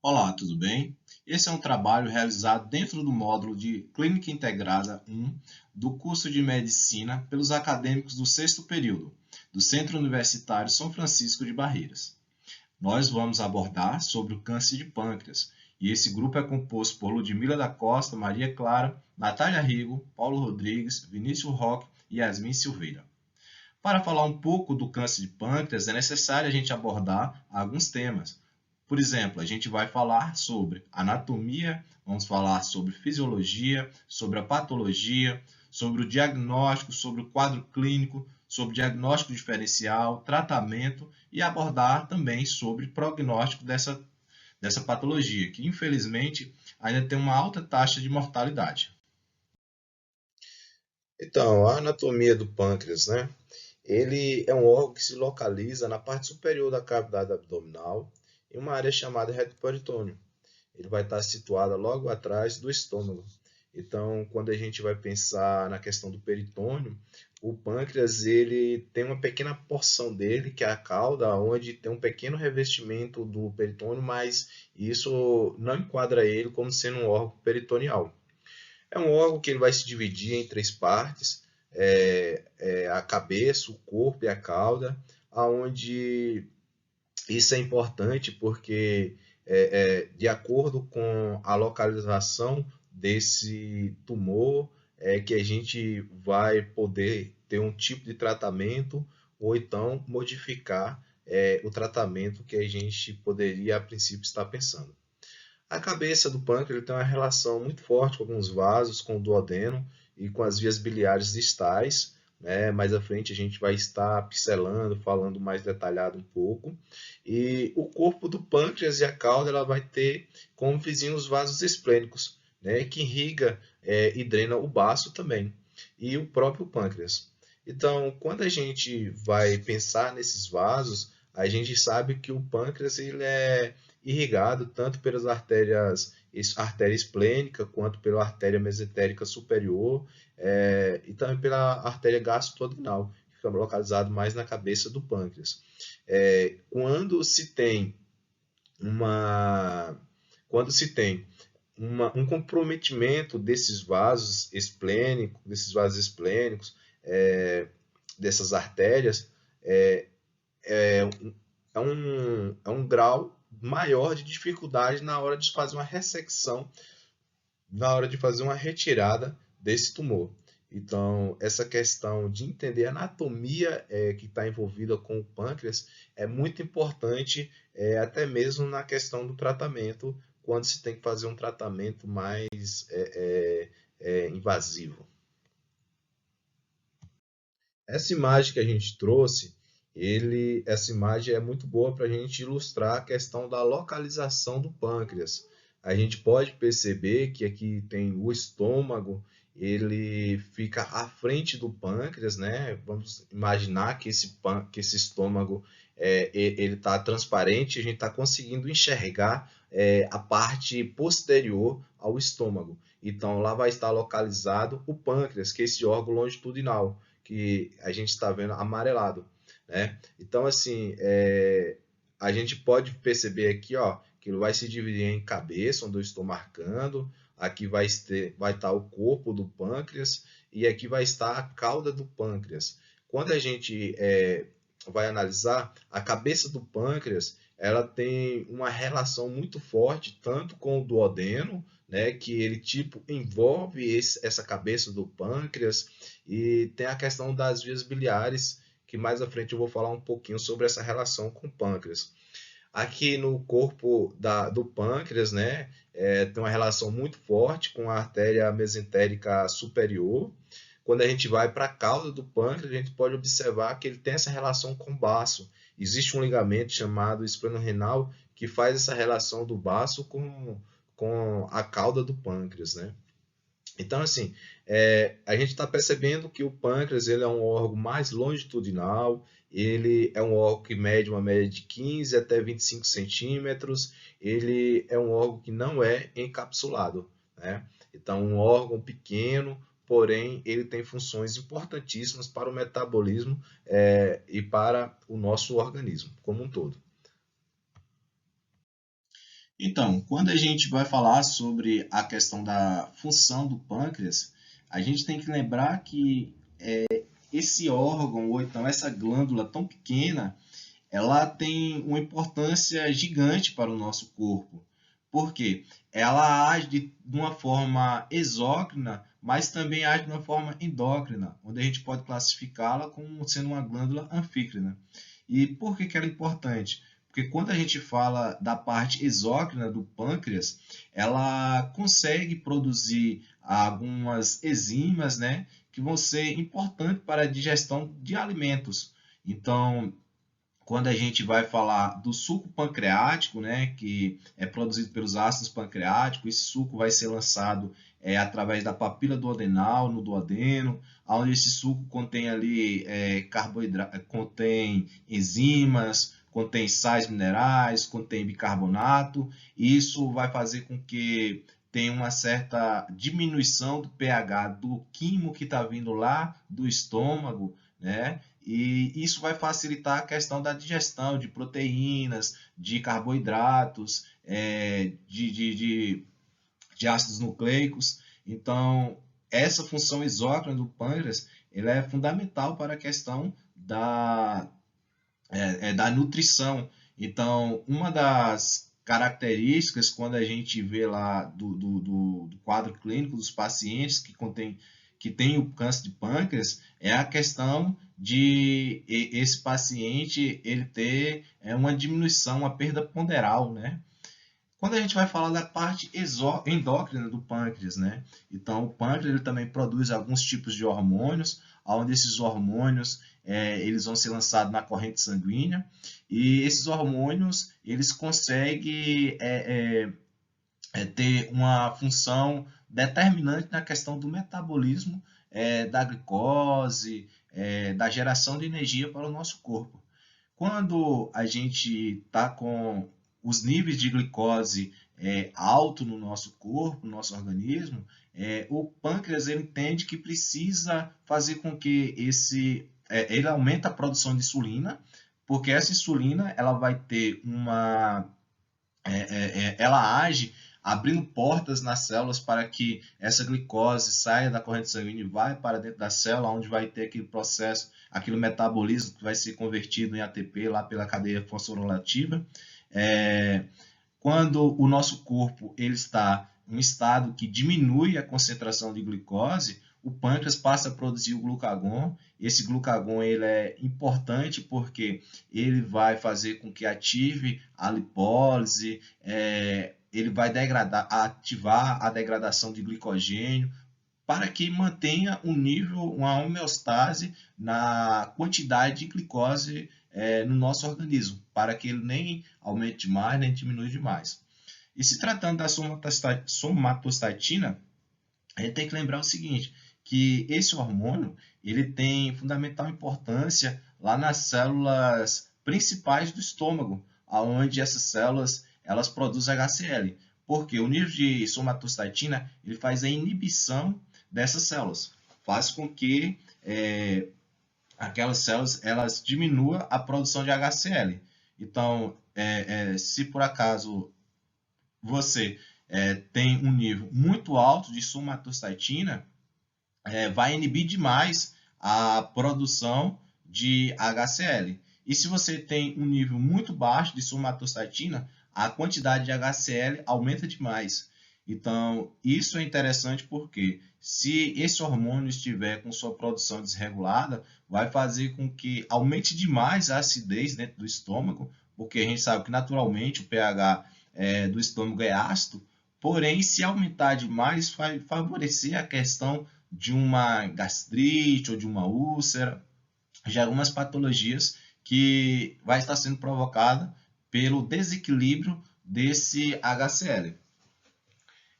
Olá, tudo bem? Esse é um trabalho realizado dentro do módulo de Clínica Integrada 1 do curso de Medicina pelos acadêmicos do sexto período, do Centro Universitário São Francisco de Barreiras. Nós vamos abordar sobre o câncer de pâncreas, e esse grupo é composto por Ludmila da Costa, Maria Clara, Natália Rigo, Paulo Rodrigues, Vinícius Roque e Yasmin Silveira. Para falar um pouco do câncer de pâncreas, é necessário a gente abordar alguns temas. Por exemplo, a gente vai falar sobre anatomia, vamos falar sobre fisiologia, sobre a patologia, sobre o diagnóstico, sobre o quadro clínico, sobre diagnóstico diferencial, tratamento e abordar também sobre prognóstico dessa patologia, que infelizmente ainda tem uma alta taxa de mortalidade. Então, a anatomia do pâncreas, né? Ele é um órgão que se localiza na parte superior da cavidade abdominal, em uma área chamada reto peritônio. Ele vai estar situado logo atrás do estômago. Então, quando a gente vai pensar na questão do peritônio, o pâncreas ele tem uma pequena porção dele, que é a cauda, onde tem um pequeno revestimento do peritônio, mas isso não enquadra ele como sendo um órgão peritoneal. É um órgão que ele vai se dividir em três partes, a cabeça, o corpo e a cauda, aonde isso é importante porque, de acordo com a localização desse tumor, é que a gente vai poder ter um tipo de tratamento ou então modificar o tratamento que a gente poderia, a princípio, estar pensando. A cabeça do pâncreas ele tem uma relação muito forte com alguns vasos, com o duodeno e com as vias biliares distais. Né? Mais à frente a gente vai estar pincelando, falando mais detalhado um pouco. E o corpo do pâncreas e a cauda ela vai ter como vizinho os vasos esplênicos, né? Que irriga e drena o baço também, e o próprio pâncreas. Então, quando a gente vai pensar nesses vasos, a gente sabe que o pâncreas ele é irrigado tanto pelas artéria esplênica quanto pela artéria mesentérica superior e também pela artéria gastroduodenal, que fica localizado mais na cabeça do pâncreas. Quando se tem uma quando se tem um comprometimento desses vasos esplênicos, dessas artérias, é, é um grau maior de dificuldade na hora de fazer uma ressecção, na hora de fazer uma retirada desse tumor. Então, essa questão de entender a anatomia que está envolvida com o pâncreas é muito importante, até mesmo na questão do tratamento, quando se tem que fazer um tratamento mais invasivo. Essa imagem que a gente trouxe, essa imagem é muito boa para a gente ilustrar a questão da localização do pâncreas. A gente pode perceber que aqui tem o estômago, ele fica à frente do pâncreas, né? Vamos imaginar que esse estômago ele está transparente, a gente está conseguindo enxergar a parte posterior ao estômago. Então, lá vai estar localizado o pâncreas, que é esse órgão longitudinal que a gente está vendo amarelado, né? Então, assim, a gente pode perceber aqui, ó, que ele vai se dividir em cabeça, onde eu estou marcando, aqui vai estar o corpo do pâncreas e aqui vai estar a cauda do pâncreas. Quando a gente vai analisar, a cabeça do pâncreas, ela tem uma relação muito forte tanto com o duodeno, né, que ele tipo envolve essa cabeça do pâncreas, e tem a questão das vias biliares, que mais à frente eu vou falar um pouquinho sobre essa relação com o pâncreas. Aqui no corpo do pâncreas, né, tem uma relação muito forte com a artéria mesentérica superior. Quando a gente vai para a cauda do pâncreas, a gente pode observar que ele tem essa relação com o baço. Existe um ligamento chamado esplenorenal que faz essa relação do baço com a cauda do pâncreas, né? Então, assim, a gente está percebendo que o pâncreas ele é um órgão mais longitudinal, ele é um órgão que mede uma média de 15 até 25 centímetros, ele é um órgão que não é encapsulado, né? Então, um órgão pequeno, porém, ele tem funções importantíssimas para o metabolismo e para o nosso organismo como um todo. Então, quando a gente vai falar sobre a questão da função do pâncreas, a gente tem que lembrar que esse órgão, ou então essa glândula tão pequena, ela tem uma importância gigante para o nosso corpo. Por quê? Ela age de uma forma exócrina, mas também age de uma forma endócrina, onde a gente pode classificá-la como sendo uma glândula anfícrina. E por que ela é importante? Porque quando a gente fala da parte exócrina do pâncreas, ela consegue produzir algumas enzimas, né, que vão ser importantes para a digestão de alimentos. Então, quando a gente vai falar do suco pancreático, né, que é produzido pelos ácidos pancreáticos, esse suco vai ser lançado através da papila duodenal, no duodeno, onde esse suco contém ali carboidrato, contém enzimas, contém sais minerais, contém bicarbonato, e isso vai fazer com que tenha uma certa diminuição do pH do quimo que está vindo lá do estômago, né? E isso vai facilitar a questão da digestão de proteínas, de carboidratos, de ácidos nucleicos. Então, essa função exócrina do pâncreas ela é fundamental para a questão da nutrição. Então, uma das características, quando a gente vê lá do quadro clínico dos pacientes que tem o câncer de pâncreas, é a questão de esse paciente ele ter uma diminuição, uma perda ponderal, né? Quando a gente vai falar da parte endócrina do pâncreas, né? Então, o pâncreas ele também produz alguns tipos de hormônios, onde esses hormônios eles vão ser lançados na corrente sanguínea e esses hormônios eles conseguem ter uma função determinante na questão do metabolismo da glicose, da geração de energia para o nosso corpo. Quando a gente está com os níveis de glicose alto no nosso corpo, no nosso organismo, o pâncreas ele entende que precisa fazer com que ele aumente a produção de insulina, porque essa insulina ela vai ter ela age abrindo portas nas células para que essa glicose saia da corrente sanguínea e vai para dentro da célula, onde vai ter aquele processo, aquele metabolismo que vai ser convertido em ATP lá pela cadeia fosforilativa. Quando o nosso corpo ele está em um estado que diminui a concentração de glicose, o pâncreas passa a produzir o glucagon. Esse glucagon ele é importante porque ele vai fazer com que ative a lipólise, ele vai ativar a degradação de glicogênio, para que mantenha um nível, uma homeostase na quantidade de glicose no nosso organismo, para que ele nem aumente demais, nem diminua demais. E se tratando da somatostatina, a gente tem que lembrar o seguinte, que esse hormônio ele tem fundamental importância lá nas células principais do estômago, onde essas células elas produzem HCl. Porque o nível de somatostatina ele faz a inibição dessas células, faz com que aquelas células elas diminuam a produção de HCl. Então, se por acaso você tem um nível muito alto de somatostatina, vai inibir demais a produção de HCl. E se você tem um nível muito baixo de somatostatina, a quantidade de HCl aumenta demais. Então, isso é interessante porque se esse hormônio estiver com sua produção desregulada, vai fazer com que aumente demais a acidez dentro do estômago, porque a gente sabe que naturalmente o pH do estômago é ácido, porém, se aumentar demais, vai favorecer a questão de uma gastrite ou de uma úlcera, de algumas patologias que vai estar sendo provocada pelo desequilíbrio desse HCl.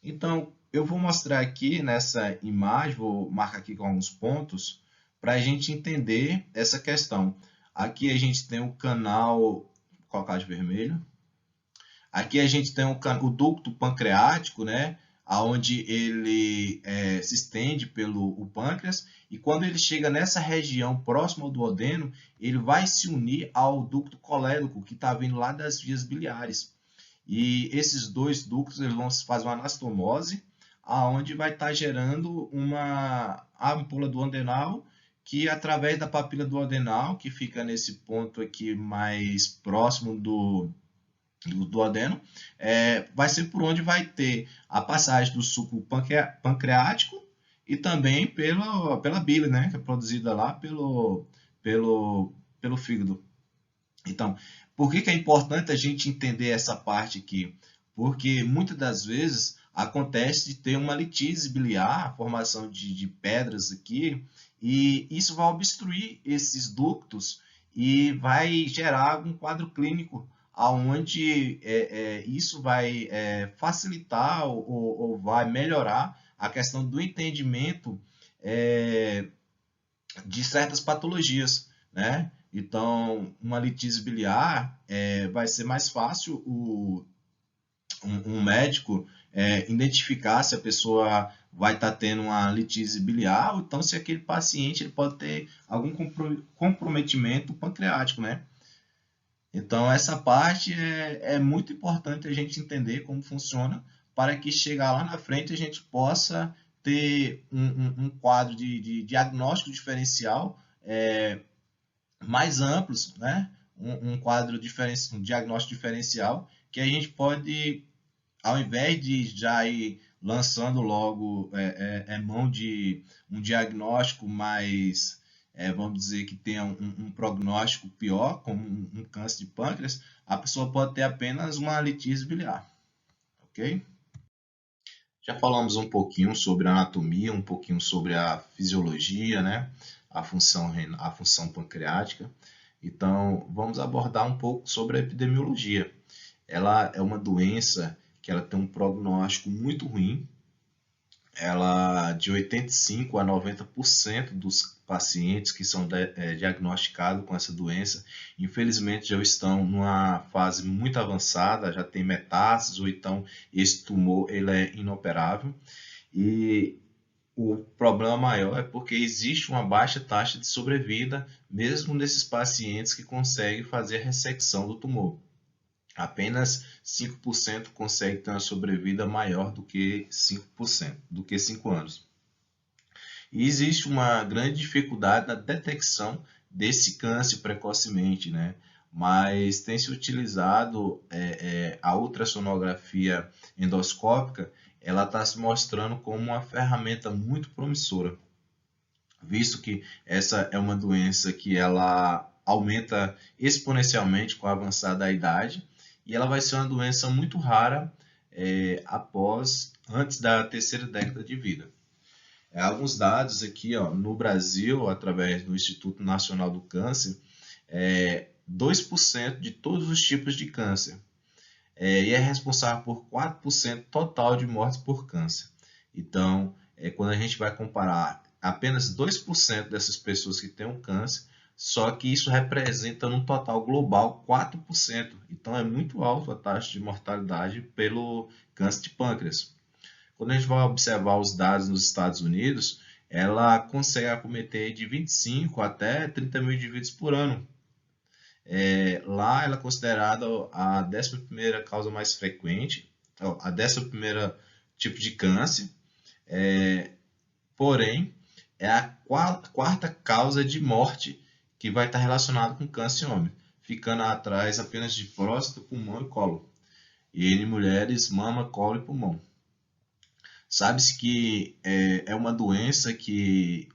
Então, eu vou mostrar aqui nessa imagem, vou marcar aqui com alguns pontos, para a gente entender essa questão. Aqui a gente tem o canal, vou colocar de vermelho. Aqui a gente tem o ducto pancreático, né? Onde ele se estende pelo pâncreas, e quando ele chega nessa região próxima ao duodeno, ele vai se unir ao ducto colédoco, que está vindo lá das vias biliares. E esses dois ductos eles vão fazer uma anastomose, aonde vai estar gerando uma ampola duodenal que através da papila duodenal, que fica nesse ponto aqui mais próximo do duodeno, vai ser por onde vai ter a passagem do suco pancreático e também pela bile, né, que é produzida lá pelo fígado. Então, por que é importante a gente entender essa parte aqui? Porque muitas das vezes acontece de ter uma litise biliar, a formação de pedras aqui, e isso vai obstruir esses ductos e vai gerar um quadro clínico onde isso vai facilitar ou vai melhorar a questão do entendimento é, de certas patologias, né? Então, uma litise biliar vai ser mais fácil um médico identificar se a pessoa vai estar tendo uma litise biliar ou então se aquele paciente ele pode ter algum comprometimento pancreático, né? Então, essa parte é muito importante a gente entender como funciona para que chegar lá na frente a gente possa ter um quadro de diagnóstico diferencial mais amplos, né? Um quadro um diagnóstico diferencial que a gente pode, ao invés de já ir lançando logo mão de um diagnóstico mais, vamos dizer, que tenha um prognóstico pior, como um câncer de pâncreas, a pessoa pode ter apenas uma litise biliar, ok? Já falamos um pouquinho sobre a anatomia, um pouquinho sobre a fisiologia, né? A função pancreática. Então, vamos abordar um pouco sobre a epidemiologia. Ela é uma doença que ela tem um prognóstico muito ruim. Ela, de 85% a 90% dos pacientes que são diagnosticados com essa doença, infelizmente já estão numa fase muito avançada, já tem metástases, ou então esse tumor ele é inoperável. E o problema maior é porque existe uma baixa taxa de sobrevida, mesmo nesses pacientes que conseguem fazer ressecção do tumor. Apenas 5% consegue ter uma sobrevida maior do que 5%, do que 5 anos. E existe uma grande dificuldade na detecção desse câncer precocemente, né? Mas tem se utilizado a ultrassonografia endoscópica, ela está se mostrando como uma ferramenta muito promissora, visto que essa é uma doença que ela aumenta exponencialmente com a avançada da idade e ela vai ser uma doença muito rara antes da terceira década de vida. Alguns dados aqui, ó, no Brasil, através do Instituto Nacional do Câncer, 2% de todos os tipos de câncer e é responsável por 4% total de mortes por câncer. Então, quando a gente vai comparar apenas 2% dessas pessoas que têm um câncer, só que isso representa no total global 4%. Então, é muito alto a taxa de mortalidade pelo câncer de pâncreas. Quando a gente vai observar os dados nos Estados Unidos, ela consegue acometer de 25 até 30 mil indivíduos por ano. Lá ela é considerada a 11ª causa mais frequente, a 11ª tipo de câncer, porém é a quarta causa de morte que vai estar relacionada com câncer em homem, ficando atrás apenas de próstata, pulmão e colo. E em mulheres, mama, colo e pulmão. Sabe-se que é uma doença que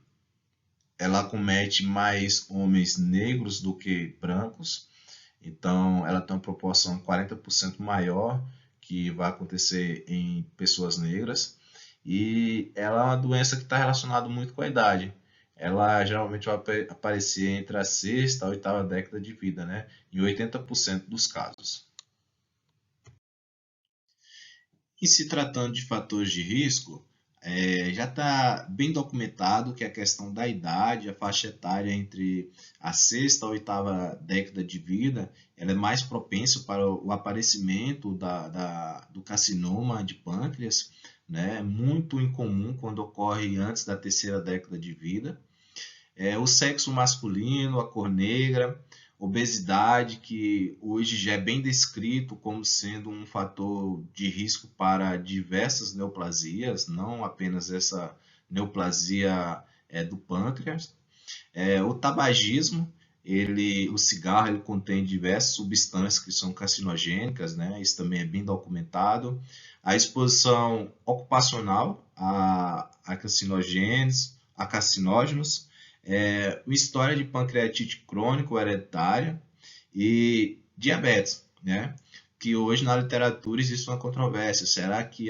ela acomete mais homens negros do que brancos, então ela tem uma proporção 40% maior que vai acontecer em pessoas negras e ela é uma doença que está relacionada muito com a idade. Ela geralmente vai aparecer entre a sexta e a oitava década de vida, né? Em 80% dos casos. E se tratando de fatores de risco, já está bem documentado que a questão da idade, a faixa etária entre a sexta e a oitava década de vida, ela é mais propensa para o aparecimento do carcinoma de pâncreas, né? Muito incomum quando ocorre antes da terceira década de vida. O sexo masculino, a cor negra, obesidade, que hoje já é bem descrito como sendo um fator de risco para diversas neoplasias, não apenas essa neoplasia do pâncreas. O tabagismo, o cigarro, ele contém diversas substâncias que são carcinogênicas, né? Isso também é bem documentado. A exposição ocupacional a carcinógenos, uma história de pancreatite crônico hereditária e diabetes, né? Que hoje na literatura existe uma controvérsia. Será que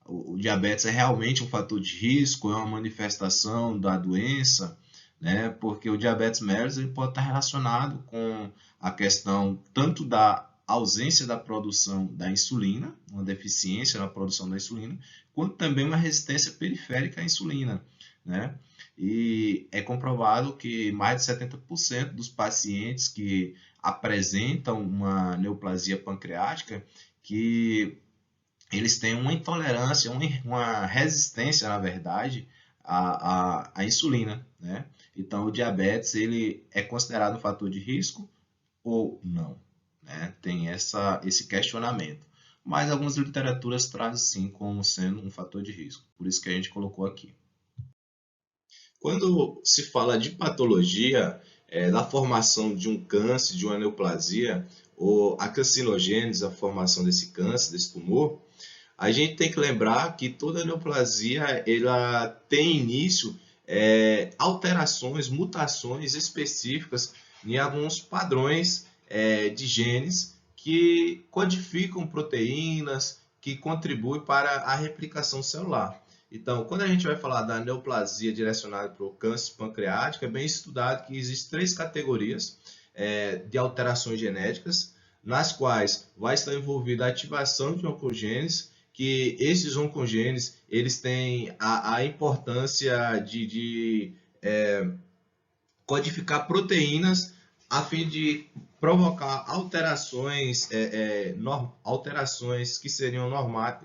o diabetes é realmente um fator de risco? É uma manifestação da doença? Né? Porque o diabetes mellitus ele pode estar relacionado com a questão tanto da ausência da produção da insulina, uma deficiência na produção da insulina, quanto também uma resistência periférica à insulina, né? E é comprovado que mais de 70% dos pacientes que apresentam uma neoplasia pancreática, que eles têm uma intolerância, uma resistência, na verdade, à insulina, né? Então, o diabetes ele é considerado um fator de risco ou não, né? Tem esse questionamento. Mas algumas literaturas trazem sim como sendo um fator de risco. Por isso que a gente colocou aqui. Quando se fala de patologia, da formação de um câncer, de uma neoplasia, ou a carcinogênese, a formação desse câncer, desse tumor, a gente tem que lembrar que toda neoplasia ela tem início alterações, mutações específicas em alguns padrões de genes que codificam proteínas, que contribuem para a replicação celular. Então, quando a gente vai falar da neoplasia direcionada para o câncer pancreático, é bem estudado que existem 3 categorias de alterações genéticas, nas quais vai estar envolvida a ativação de oncogenes, que esses oncogenes eles têm a importância de codificar proteínas a fim de provocar alterações, alterações que seriam normais,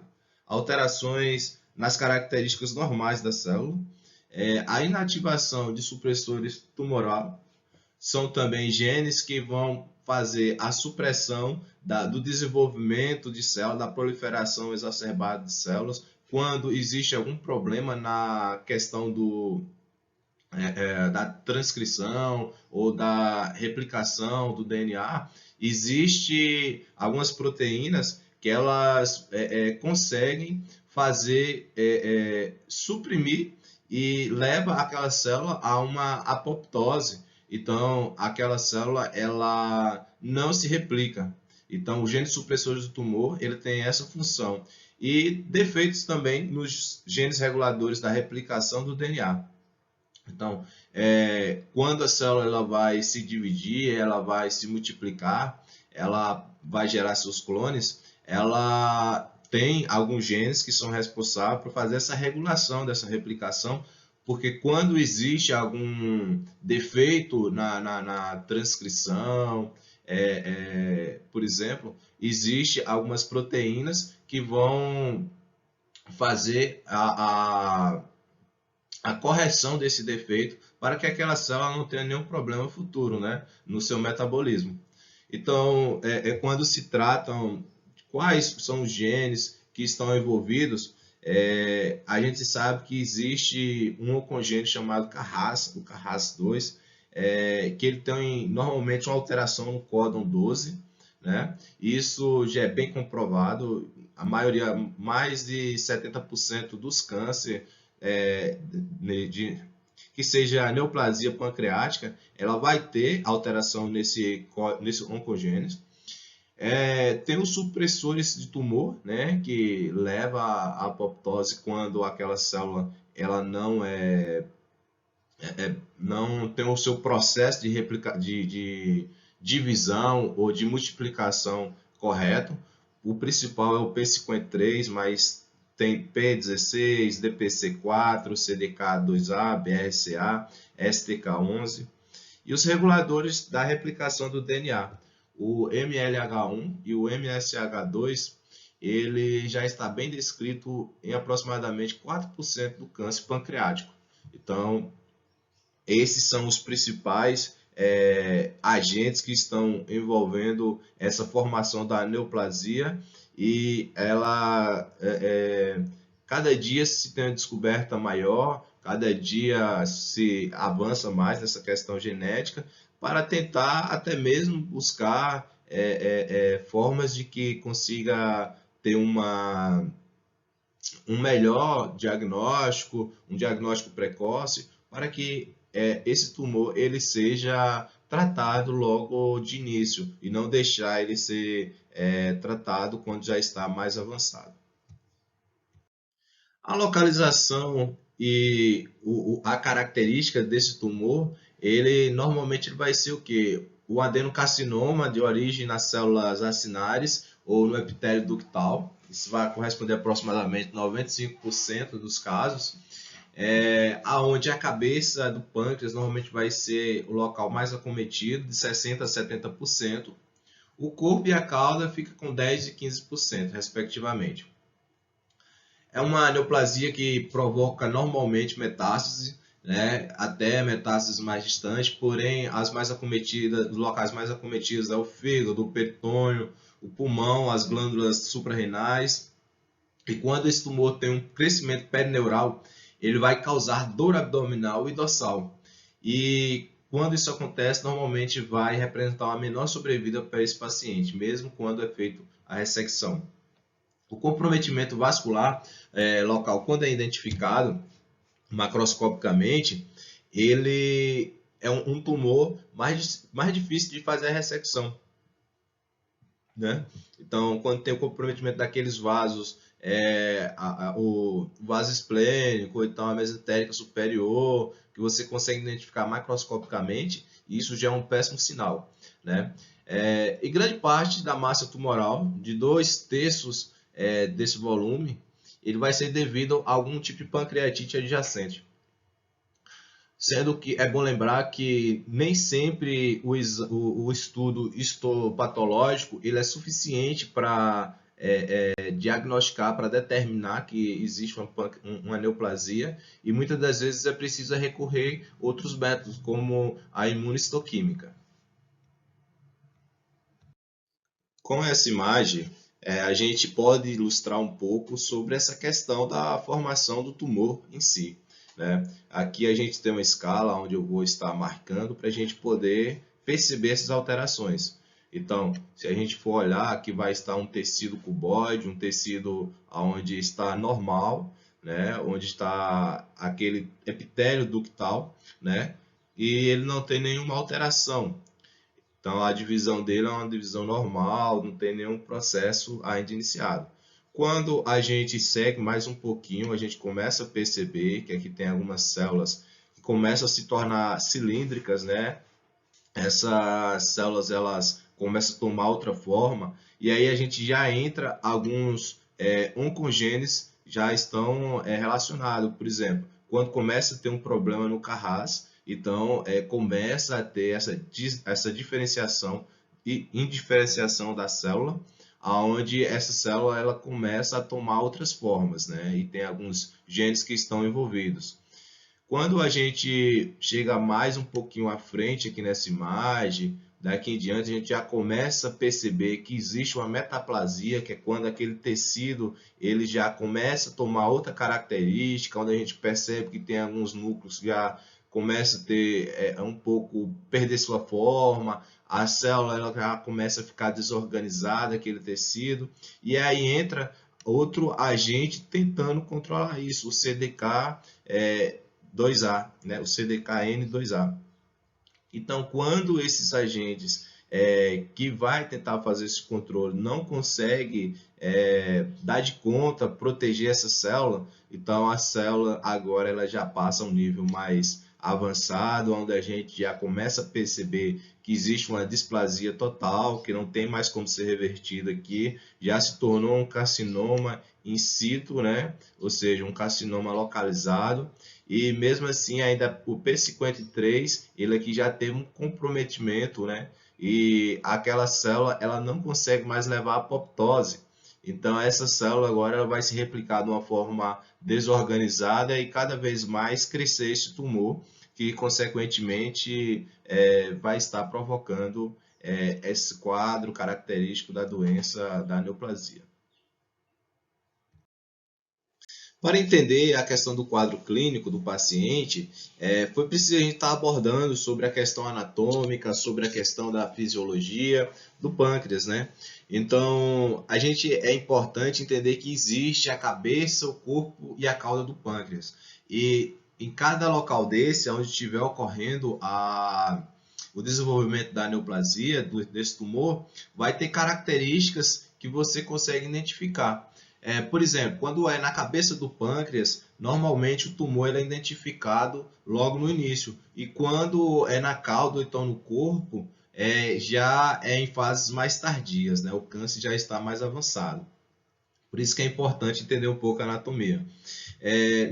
alterações nas características normais da célula. A inativação de supressores tumorais são também genes que vão fazer a supressão do desenvolvimento de células, da proliferação exacerbada de células, quando existe algum problema na questão da transcrição ou da replicação do DNA, existe algumas proteínas que elas conseguem fazer suprimir e leva aquela célula a uma apoptose. Então, aquela célula ela não se replica. Então, os genes supressores do tumor ele tem essa função. E defeitos também nos genes reguladores da replicação do DNA. Então, quando a célula ela vai se dividir, ela vai se multiplicar, ela vai gerar seus clones, ela tem alguns genes que são responsáveis por fazer essa regulação dessa replicação, porque quando existe algum defeito na transcrição, por exemplo, existe algumas proteínas que vão fazer a correção desse defeito para que aquela célula não tenha nenhum problema futuro, né, no seu metabolismo. Então, quando se tratam quais são os genes que estão envolvidos, a gente sabe que existe um oncogênio chamado Carras, o Carras2, que ele tem normalmente uma alteração no códon 12, né? Isso já é bem comprovado, a maioria, mais de 70% dos cânceres que seja a neoplasia pancreática, ela vai ter alteração nesse oncogênese. Tem os supressores de tumor, né, que leva à apoptose quando aquela célula ela não tem o seu processo de divisão ou de multiplicação correto. O principal é o P53, mas tem P16, DPC4, CDK2A, BRCA, STK11 e os reguladores da replicação do DNA. O MLH1 e o MSH2, ele já está bem descrito em aproximadamente 4% do câncer pancreático. Então, esses são os principais agentes que estão envolvendo essa formação da neoplasia e ela cada dia se tem uma descoberta maior, cada dia se avança mais nessa questão genética para tentar até mesmo buscar formas de que consiga ter um melhor diagnóstico, um diagnóstico precoce, para que esse tumor ele seja tratado logo de início e não deixar ele ser tratado quando já está mais avançado. A localização e a característica desse tumor, ele normalmente vai ser o quê? O adenocarcinoma de origem nas células acinares ou no epitélio ductal. Isso vai corresponder a aproximadamente 95% dos casos, aonde a cabeça do pâncreas normalmente vai ser o local mais acometido, de 60% a 70%. O corpo e a cauda fica com 10% e 15%, respectivamente. É uma neoplasia que provoca normalmente metástase, né, até metástases mais distantes, porém as mais acometidas, os locais mais acometidos é o fígado, o peritônio, o pulmão, as glândulas suprarrenais. E quando esse tumor tem um crescimento perineural, ele vai causar dor abdominal e dorsal. E quando isso acontece, normalmente vai representar uma menor sobrevida para esse paciente, mesmo quando é feito a ressecção. O comprometimento vascular local, quando é identificado macroscopicamente, ele é um tumor mais difícil de fazer a ressecção, né? Então, quando tem o comprometimento daqueles vasos, o vaso esplênico, ou então a mesentérica superior, que você consegue identificar macroscopicamente, isso já é um péssimo sinal, né? E grande parte da massa tumoral, de 2/3 desse volume, ele vai ser devido a algum tipo de pancreatite adjacente. Sendo que é bom lembrar que nem sempre o estudo histopatológico ele é suficiente para diagnosticar, para determinar que existe uma neoplasia, e muitas das vezes é preciso recorrer a outros métodos, como a imunistoquímica. Com essa imagem, a gente pode ilustrar um pouco sobre essa questão da formação do tumor em si, né? Aqui a gente tem uma escala onde eu vou estar marcando para a gente poder perceber essas alterações. Então, se a gente for olhar, aqui vai estar um tecido cuboide, um tecido onde está normal, né? Onde está aquele epitélio ductal, né? E ele não tem nenhuma alteração. Então, a divisão dele é uma divisão normal, não tem nenhum processo ainda iniciado. Quando a gente segue mais um pouquinho, a gente começa a perceber que aqui tem algumas células que começam a se tornar cilíndricas, né? Essas células elas começam a tomar outra forma, e aí a gente já entra, alguns oncogenes já estão relacionados. Por exemplo, quando começa a ter um problema no Carras, então começa a ter essa diferenciação e indiferenciação da célula, aonde essa célula ela começa a tomar outras formas, né? E tem alguns genes que estão envolvidos. Quando a gente chega mais um pouquinho à frente aqui nessa imagem, daqui em diante a gente já começa a perceber que existe uma metaplasia, que é quando aquele tecido ele já começa a tomar outra característica, onde a gente percebe que tem alguns núcleos que já começa a ter um pouco perder sua forma, a célula ela já começa a ficar desorganizada, aquele tecido, e aí entra outro agente tentando controlar isso, o CDK 2A, né? O CDKN2A. Então, quando esses agentes que vai tentar fazer esse controle não consegue dar de conta, proteger essa célula, então a célula agora ela já passa a um nível mais avançado, onde a gente já começa a perceber que existe uma displasia total, que não tem mais como ser revertida aqui, já se tornou um carcinoma in situ, né? Ou seja, um carcinoma localizado, e mesmo assim ainda o P53 ele aqui já teve um comprometimento, né? E aquela célula ela não consegue mais levar a apoptose. Então essa célula agora ela vai se replicar de uma forma desorganizada e cada vez mais crescer esse tumor, que consequentemente vai estar provocando esse quadro característico da doença da neoplasia. Para entender a questão do quadro clínico do paciente, foi preciso a gente estar abordando sobre a questão anatômica, sobre a questão da fisiologia do pâncreas, né? Então, é importante entender que existe a cabeça, o corpo e a cauda do pâncreas. E em cada local desse, onde estiver ocorrendo o desenvolvimento da neoplasia, desse tumor, vai ter características que você consegue identificar. Por exemplo, quando é na cabeça do pâncreas, normalmente o tumor é identificado logo no início. E quando é na cauda ou então no corpo, já é em fases mais tardias, né? O câncer já está mais avançado. Por isso que é importante entender um pouco a anatomia.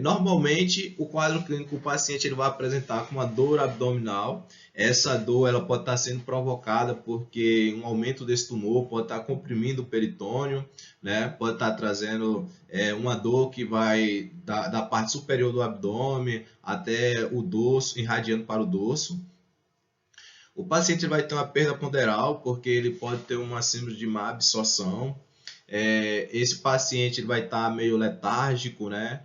Normalmente, o quadro clínico do paciente ele vai apresentar com uma dor abdominal. Essa dor ela pode estar sendo provocada porque um aumento desse tumor pode estar comprimindo o peritônio, né? Pode estar trazendo uma dor que vai da parte superior do abdômen até o dorso, irradiando para o dorso. O paciente vai ter uma perda ponderal porque ele pode ter uma síndrome de má absorção. Esse paciente ele vai estar meio letárgico, né?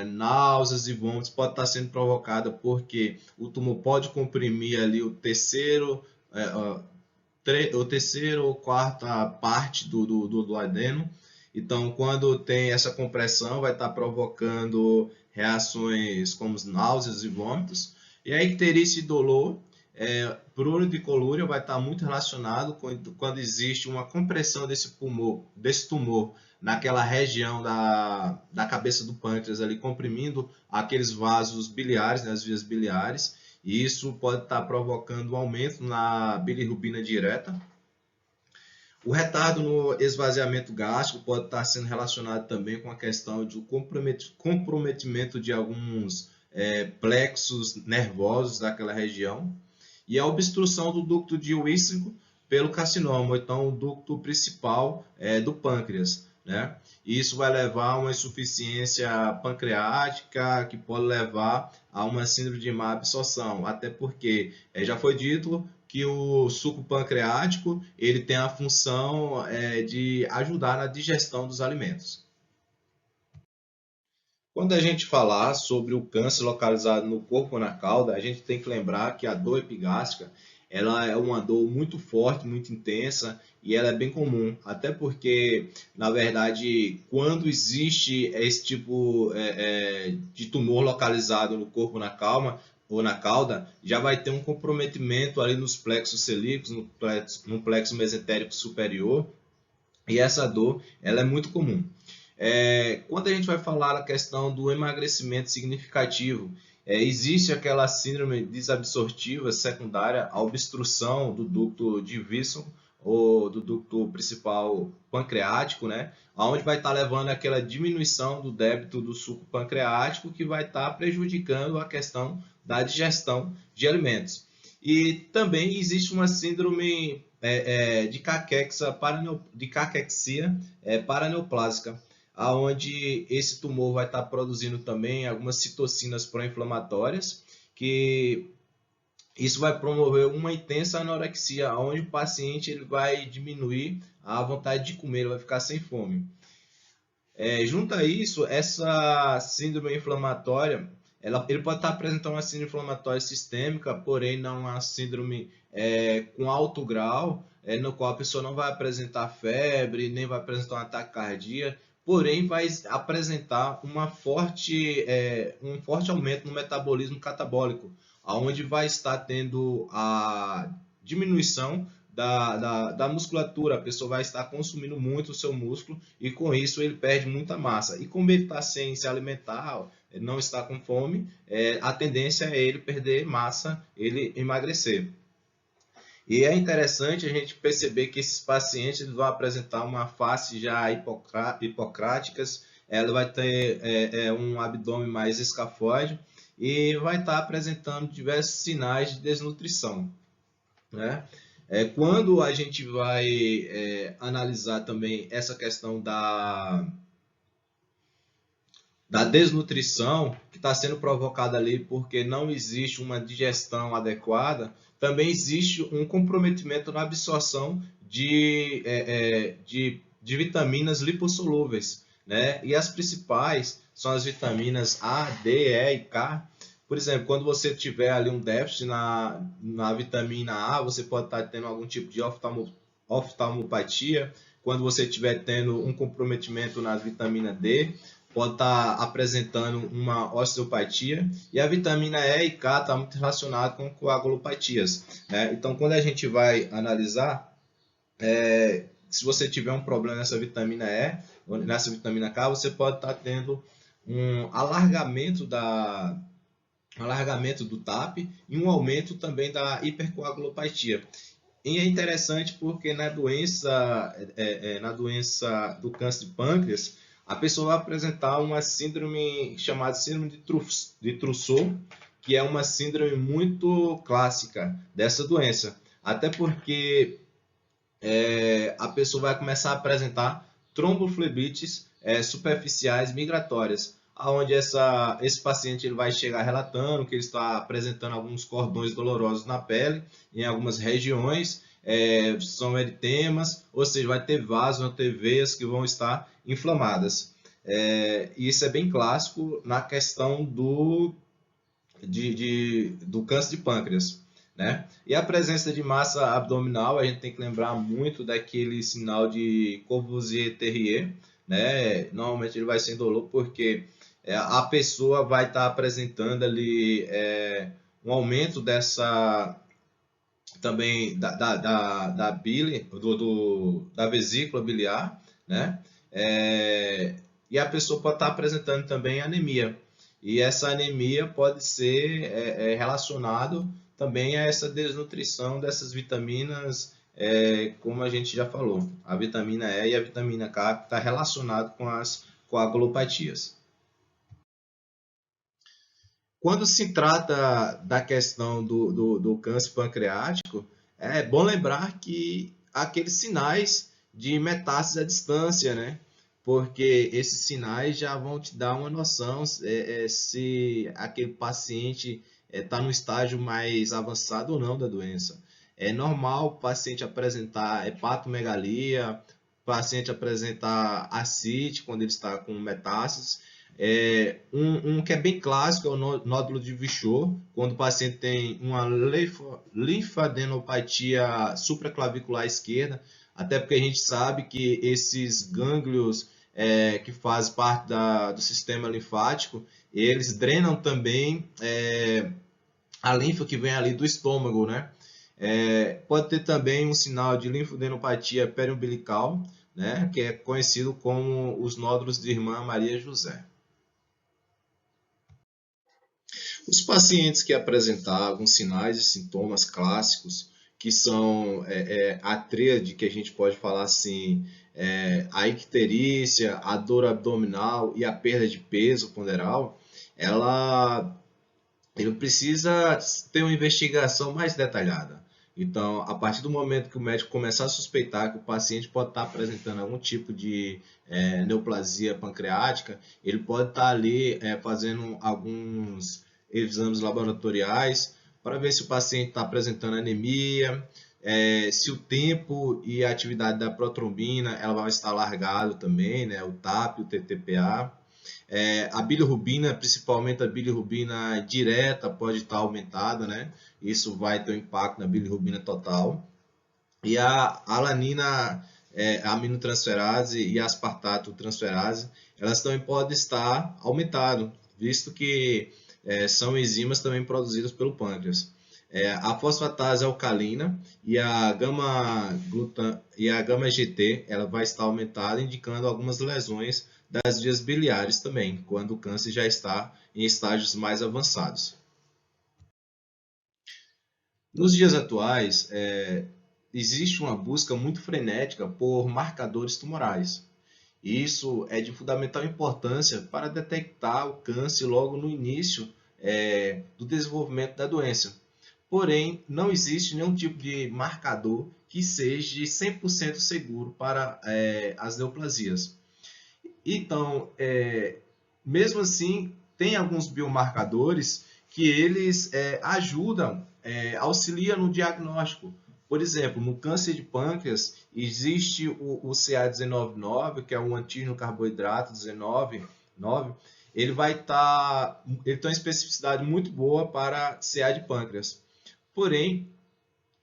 Náuseas e vômitos pode estar sendo provocada porque o tumor pode comprimir ali o terceiro ou quarta parte do adeno. Então, quando tem essa compressão, vai estar provocando reações como náuseas e vômitos. E a icterícia e dolor, prurido e colúria vai estar muito relacionado quando existe uma compressão desse tumor naquela região da cabeça do pâncreas, ali comprimindo aqueles vasos biliares, né, as vias biliares, e isso pode estar provocando um aumento na bilirrubina direta. O retardo no esvaziamento gástrico pode estar sendo relacionado também com a questão de comprometimento de alguns plexos nervosos daquela região. E a obstrução do ducto de Wissing pelo carcinoma, ou então o ducto principal do pâncreas, né? Isso vai levar a uma insuficiência pancreática, que pode levar a uma síndrome de má absorção, até porque já foi dito que o suco pancreático ele tem a função de ajudar na digestão dos alimentos. Quando a gente falar sobre o câncer localizado no corpo ou na cauda, a gente tem que lembrar que a dor epigástrica ela é uma dor muito forte, muito intensa e ela é bem comum, até porque, na verdade, quando existe esse tipo de tumor localizado no corpo na calma ou na cauda, já vai ter um comprometimento ali nos plexos celíacos, no plexo mesentérico superior, e essa dor ela é muito comum. Quando a gente vai falar a questão do emagrecimento significativo, existe aquela síndrome desabsortiva secundária à obstrução do ducto de Wissing ou do ducto principal pancreático, né? Onde vai estar levando aquela diminuição do débito do suco pancreático que vai estar prejudicando a questão da digestão de alimentos. E também existe uma síndrome de caquexia paraneoplásica, aonde esse tumor vai estar produzindo também algumas citocinas pró-inflamatórias, que isso vai promover uma intensa anorexia, onde o paciente ele vai diminuir a vontade de comer, ele vai ficar sem fome. Junto a isso, essa síndrome inflamatória, ele pode estar apresentando uma síndrome inflamatória sistêmica, porém não uma síndrome com alto grau, no qual a pessoa não vai apresentar febre, nem vai apresentar um ataque cardíaco, porém vai apresentar um forte aumento no metabolismo catabólico, onde vai estar tendo a diminuição da musculatura, a pessoa vai estar consumindo muito o seu músculo e com isso ele perde muita massa. E como ele está sem se alimentar, ele não está com fome, a tendência é ele perder massa, ele emagrecer. E é interessante a gente perceber que esses pacientes vão apresentar uma face já hipocráticas, ela vai ter um abdômen mais escafóide e vai estar apresentando diversos sinais de desnutrição, né? Quando a gente vai analisar também essa questão da desnutrição que está sendo provocada ali porque não existe uma digestão adequada, também existe um comprometimento na absorção de vitaminas lipossolúveis, né? E as principais são as vitaminas A, D, E e K. Por exemplo, quando você tiver ali um déficit na vitamina A, você pode estar tendo algum tipo de oftalmopatia. Quando você estiver tendo um comprometimento na vitamina D, pode estar apresentando uma osteopatia. E a vitamina E e K está muito relacionado com coagulopatias, né? Então, quando a gente vai analisar, se você tiver um problema nessa vitamina E, nessa vitamina K, você pode estar tendo um alargamento do TAP e um aumento também da hipercoagulopatia. E é interessante porque na doença do câncer de pâncreas, a pessoa vai apresentar uma síndrome chamada síndrome de Trousseau, que é uma síndrome muito clássica dessa doença. Até porque a pessoa vai começar a apresentar tromboflebites superficiais migratórias, onde esse paciente ele vai chegar relatando que ele está apresentando alguns cordões dolorosos na pele, em algumas regiões, são eritemas, ou seja, vai ter vasos, vai ter veias que vão estar inflamadas. E isso é bem clássico na questão do câncer de pâncreas, né? E a presença de massa abdominal, a gente tem que lembrar muito daquele sinal de Courvoisier-Terrier, né? Normalmente ele vai ser indolor porque a pessoa vai estar apresentando ali um aumento também da bile, da vesícula biliar, né? E a pessoa pode estar apresentando também anemia. E essa anemia pode ser relacionado também a essa desnutrição dessas vitaminas, como a gente já falou, a vitamina E e a vitamina K está relacionado com as coagulopatias. Quando se trata da questão do câncer pancreático, é bom lembrar que aqueles sinais de metástase à distância, né? Porque esses sinais já vão te dar uma noção se aquele paciente está no estágio mais avançado ou não da doença. É normal o paciente apresentar hepatomegalia, o paciente apresentar ascite quando ele está com metástases. Um que é bem clássico é o nódulo de Vichot, quando o paciente tem uma linfadenopatia supraclavicular esquerda, até porque a gente sabe que esses gânglios que fazem parte do sistema linfático, eles drenam também a linfa que vem ali do estômago, né? Pode ter também um sinal de linfadenopatia periumbilical, né? Que é conhecido como os nódulos de Irmã Maria José. Os pacientes que apresentavam sinais e sintomas clássicos, que são a tríade que a gente pode falar assim, a icterícia, a dor abdominal e a perda de peso ponderal, ele precisa ter uma investigação mais detalhada. Então, a partir do momento que o médico começar a suspeitar que o paciente pode estar apresentando algum tipo de neoplasia pancreática, ele pode estar ali fazendo alguns exames laboratoriais para ver se o paciente está apresentando anemia, se o tempo e a atividade da protrombina ela vai estar largado também, né, o TAP, o TTPA. A bilirrubina, principalmente a bilirrubina direta, pode estar aumentada, né? Isso vai ter um impacto na bilirrubina total. E a alanina, aminotransferase e aspartato transferase, elas também podem estar aumentadas, visto que são enzimas também produzidas pelo pâncreas. A fosfatase alcalina e a gama GT ela vai estar aumentada, indicando algumas lesões das vias biliares também, quando o câncer já está em estágios mais avançados. Nos dias atuais, existe uma busca muito frenética por marcadores tumorais. Isso é de fundamental importância para detectar o câncer logo no início do desenvolvimento da doença. Porém, não existe nenhum tipo de marcador que seja 100% seguro para as neoplasias. Então, mesmo assim, tem alguns biomarcadores que eles ajudam, auxiliam no diagnóstico. Por exemplo, no câncer de pâncreas, existe o CA199, que é um antígeno carboidrato 19,9. Ele tem uma especificidade muito boa para CA de pâncreas. Porém,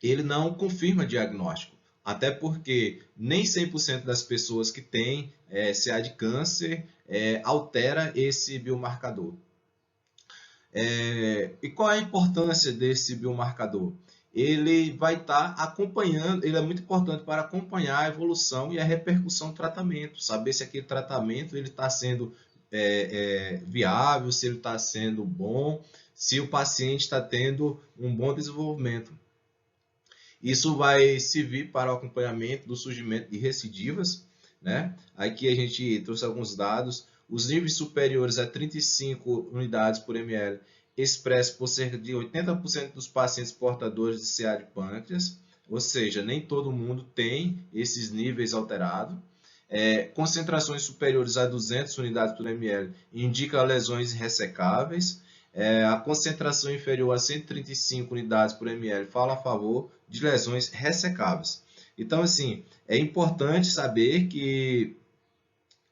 ele não confirma diagnóstico. Até porque nem 100% das pessoas que têm CA de câncer altera esse biomarcador. E qual é a importância desse biomarcador? Ele vai estar acompanhando, ele é muito importante para acompanhar a evolução e a repercussão do tratamento, saber se aquele tratamento ele está sendo viável, se ele está sendo bom, se o paciente está tendo um bom desenvolvimento. Isso vai servir para o acompanhamento do surgimento de recidivas, né? Aqui a gente trouxe alguns dados. Os níveis superiores a 35 unidades por ml expressos por cerca de 80% dos pacientes portadores de CA de pâncreas, ou seja, nem todo mundo tem esses níveis alterados. Concentrações superiores a 200 unidades por ml indicam lesões ressecáveis. A concentração inferior a 135 unidades por ml fala a favor de lesões ressecáveis. Então, assim, é importante saber que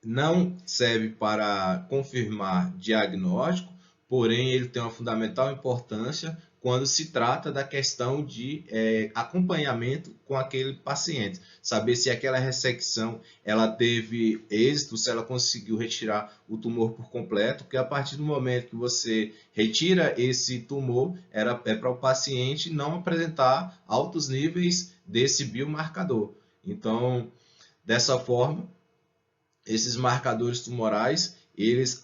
não serve para confirmar diagnóstico, porém ele tem uma fundamental importância quando se trata da questão de acompanhamento com aquele paciente. Saber se aquela ressecção ela teve êxito, se ela conseguiu retirar o tumor por completo, porque a partir do momento que você retira esse tumor, é para o paciente não apresentar altos níveis desse biomarcador. Então, dessa forma, esses marcadores tumorais, eles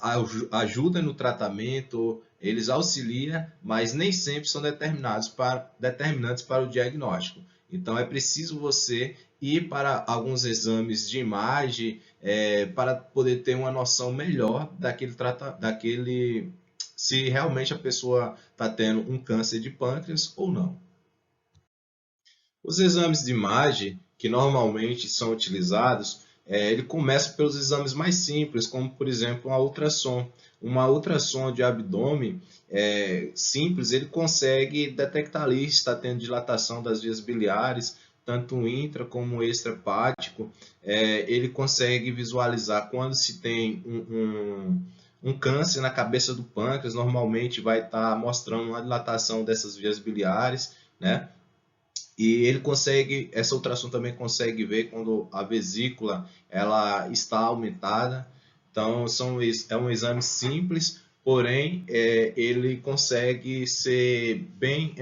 ajudam no tratamento, eles auxiliam, mas nem sempre são determinantes para o diagnóstico. Então, é preciso você ir para alguns exames de imagem para poder ter uma noção melhor se realmente a pessoa está tendo um câncer de pâncreas ou não. Os exames de imagem que normalmente são utilizados, ele começa pelos exames mais simples, como por exemplo uma ultrassom. Uma ultrassom de abdômen simples, ele consegue detectar ali se está tendo dilatação das vias biliares, tanto intra como extra-hepático. Ele consegue visualizar quando se tem um câncer na cabeça do pâncreas, normalmente vai estar mostrando uma dilatação dessas vias biliares, né? E ele consegue, essa ultrassom também consegue ver quando a vesícula ela está aumentada. Então, é um exame simples, porém, ele consegue ser bem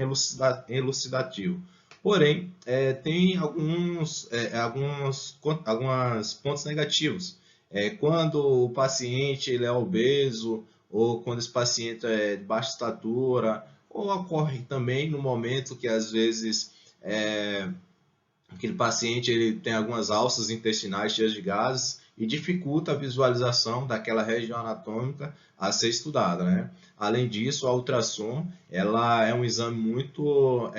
elucidativo. Porém, tem alguns pontos negativos. Quando o paciente ele é obeso, ou quando esse paciente é de baixa estatura, ou ocorre também no momento que às vezes aquele paciente ele tem algumas alças intestinais cheias de gases e dificulta a visualização daquela região anatômica a ser estudada, né? Além disso, a ultrassom ela é um exame muito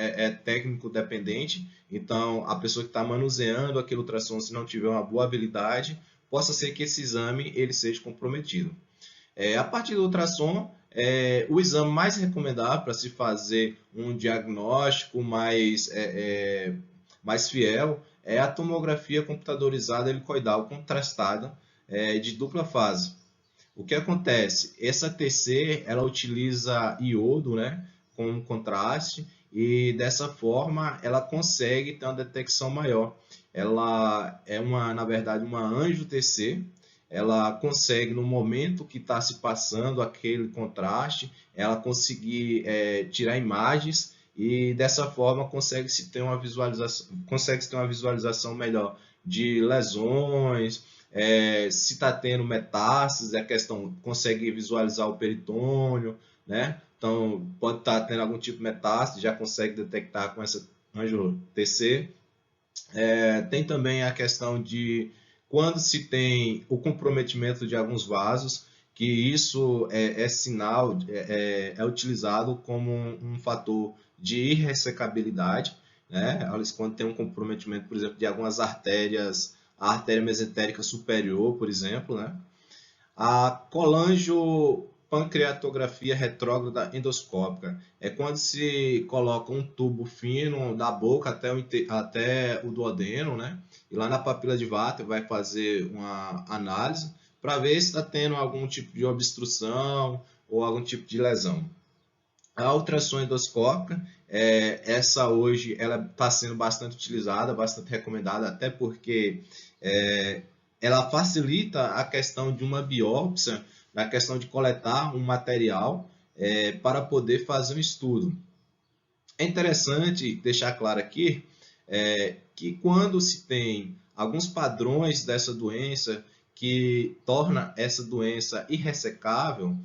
técnico dependente, então a pessoa que está manuseando aquele ultrassom, se não tiver uma boa habilidade, possa ser que esse exame ele seja comprometido. A partir do ultrassom, o exame mais recomendado para se fazer um diagnóstico mais fiel é a tomografia computadorizada helicoidal contrastada de dupla fase. O que acontece? Essa TC ela utiliza iodo, né, como contraste e dessa forma ela consegue ter uma detecção maior. Ela é na verdade, uma angio-TC. Ela consegue, no momento que está se passando aquele contraste, ela conseguir tirar imagens e dessa forma consegue-se ter uma visualização melhor de lesões, se está tendo metástases, a questão consegue visualizar o peritônio, né? Então pode estar tendo algum tipo de metástase, já consegue detectar com essa angio-TC. Tem também a questão de quando se tem o comprometimento de alguns vasos, que isso é sinal, é utilizado como um fator de irressecabilidade, né? Quando tem um comprometimento, por exemplo, de algumas artérias, a artéria mesentérica superior, por exemplo, né? A colangiopancreatografia retrógrada endoscópica é quando se coloca um tubo fino da boca até o duodeno, né? E lá na papila de Vater vai fazer uma análise para ver se está tendo algum tipo de obstrução ou algum tipo de lesão. A ultrassom endoscópica, essa hoje ela está sendo bastante utilizada, bastante recomendada, até porque ela facilita a questão de uma biópsia, na questão de coletar um material para poder fazer um estudo. É interessante deixar claro aqui que quando se tem alguns padrões dessa doença que torna essa doença irressecável,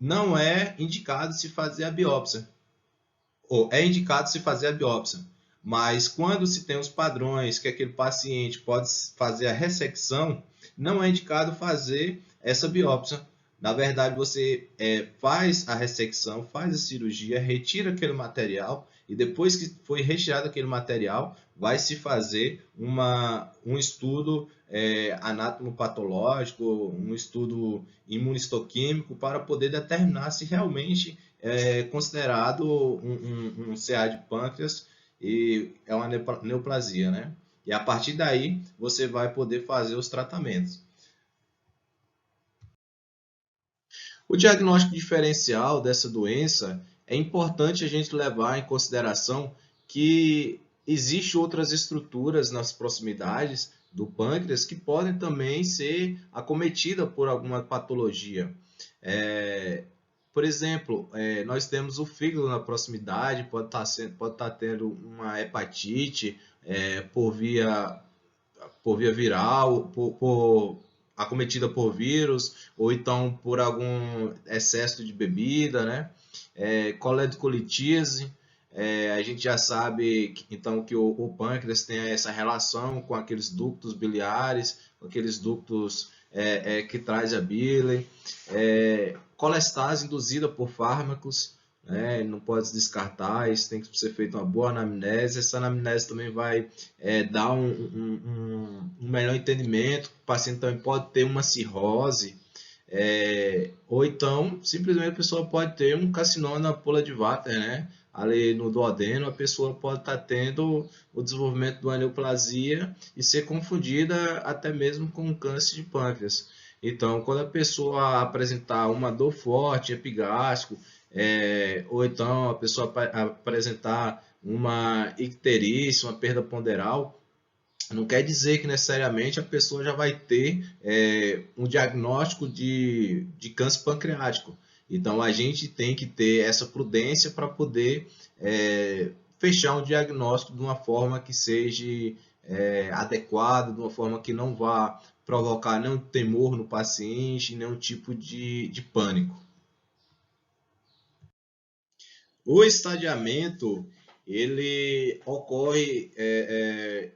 não é indicado se fazer a biópsia. Ou é indicado se fazer a biópsia. Mas quando se tem os padrões que aquele paciente pode fazer a ressecção, não é indicado fazer essa biópsia. Na verdade, você faz a ressecção, faz a cirurgia, retira aquele material e depois que foi retirado aquele material, vai se fazer um estudo anatomopatológico, um estudo imunistoquímico para poder determinar se realmente é considerado um CA de pâncreas e é uma neoplasia, né? E a partir daí você vai poder fazer os tratamentos. O diagnóstico diferencial dessa doença é importante a gente levar em consideração que existem outras estruturas nas proximidades do pâncreas que podem também ser acometidas por alguma patologia. Por exemplo, nós temos o fígado na proximidade, pode estar tendo uma hepatite por via viral, acometida por vírus, ou então por algum excesso de bebida, né? Coledocolitíase, a gente já sabe então que o pâncreas tem essa relação com aqueles ductos biliares, com aqueles ductos que traz a bile, colestase induzida por fármacos, né? Não pode se descartar, isso tem que ser feito uma boa anamnese. Essa anamnese também vai dar um melhor entendimento. O paciente também pode ter uma cirrose, ou então simplesmente a pessoa pode ter um carcinoma na ampola de Vater, né? Ali no duodeno, a pessoa pode estar tendo o desenvolvimento de uma neoplasia e ser confundida até mesmo com um câncer de pâncreas. Então, quando a pessoa apresentar uma dor forte, epigástrico, ou então a pessoa apresentar uma icterícia, uma perda ponderal, não quer dizer que necessariamente a pessoa já vai ter um diagnóstico de câncer pancreático. Então, a gente tem que ter essa prudência para poder fechar um diagnóstico de uma forma que seja adequada, de uma forma que não vá provocar nenhum temor no paciente, nenhum tipo de pânico. O estadiamento ele ocorre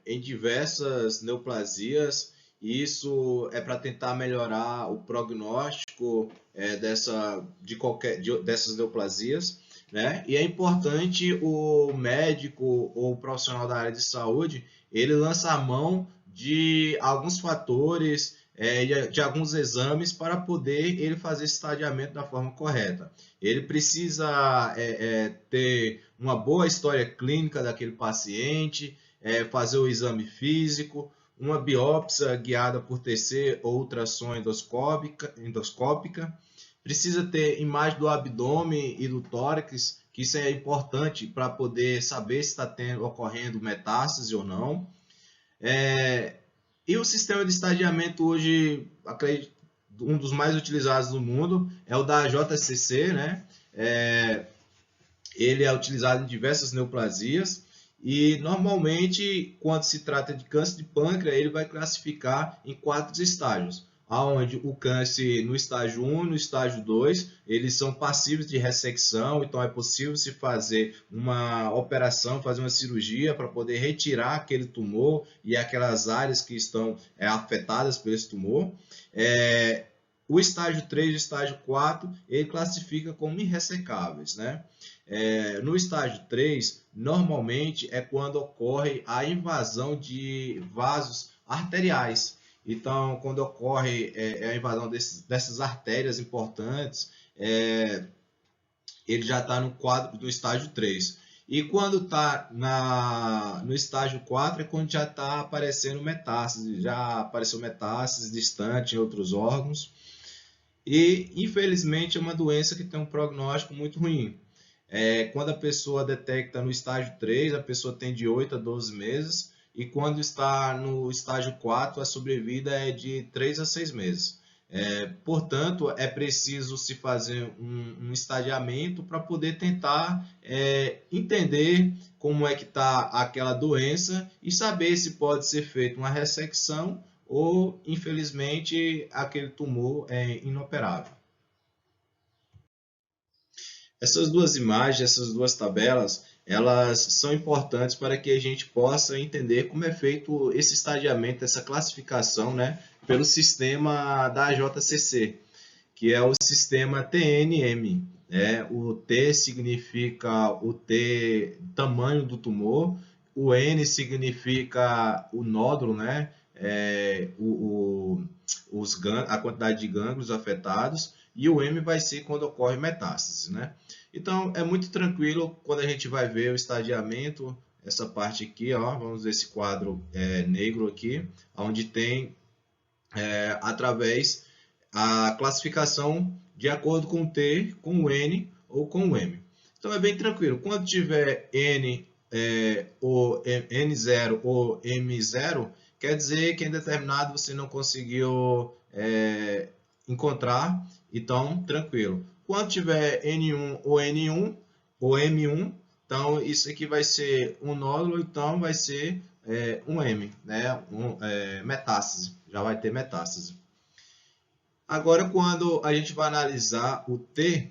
em diversas neoplasias. E isso é para tentar melhorar o prognóstico dessas neoplasias, né? E é importante o médico ou o profissional da área de saúde ele lança a mão de alguns fatores, de alguns exames para poder ele fazer esse estadiamento da forma correta. Ele precisa ter uma boa história clínica daquele paciente, fazer o exame físico, uma biópsia guiada por TC ou ultrassom endoscópica. Precisa ter imagem do abdômen e do tórax, que isso é importante para poder saber se está ocorrendo metástase ou não. E o sistema de estadiamento hoje, acredito, um dos mais utilizados no mundo é o da JCC, né? Ele é utilizado em diversas neoplasias e normalmente quando se trata de câncer de pâncreas ele vai classificar em 4 estágios, onde o câncer no estágio 1 e no estágio 2 eles são passíveis de ressecção, então é possível se fazer uma operação, fazer uma cirurgia para poder retirar aquele tumor e aquelas áreas que estão afetadas por esse tumor. O estágio 3 e o estágio 4 ele classifica como irressecáveis, né? No estágio 3, normalmente é quando ocorre a invasão de vasos arteriais. Então, quando ocorre a invasão dessas artérias importantes, ele já está no quadro do estágio 3. E quando está no estágio 4 é quando já está aparecendo metástase, já apareceu metástase distante em outros órgãos. E, infelizmente, é uma doença que tem um prognóstico muito ruim. Quando a pessoa detecta no estágio 3, a pessoa tem de 8 a 12 meses, e quando está no estágio 4, a sobrevida é de 3 a 6 meses. Portanto, é preciso se fazer um estadiamento para poder tentar entender como é que está aquela doença e saber se pode ser feita uma ressecção ou, infelizmente, aquele tumor é inoperável. Essas duas imagens, essas duas tabelas, elas são importantes para que a gente possa entender como é feito esse estadiamento, essa classificação, né, pelo sistema da JCC, que é o sistema TNM. O T significa o T, tamanho do tumor, o N significa o nódulo, né, a quantidade de gânglios afetados, e o M vai ser quando ocorre metástase, né? Então, é muito tranquilo quando a gente vai ver o estadiamento, essa parte aqui, ó, vamos ver esse quadro negro aqui, onde tem, através a classificação de acordo com o T, com o N ou com o M. Então, é bem tranquilo. Quando tiver N, ou N0 ou M0, quer dizer que em determinado você não conseguiu encontrar, então tranquilo. Quando tiver N1 ou N1 ou M1, então isso aqui vai ser um nódulo, então vai ser um M, né? Metástase, já vai ter metástase. Agora, quando a gente vai analisar o T,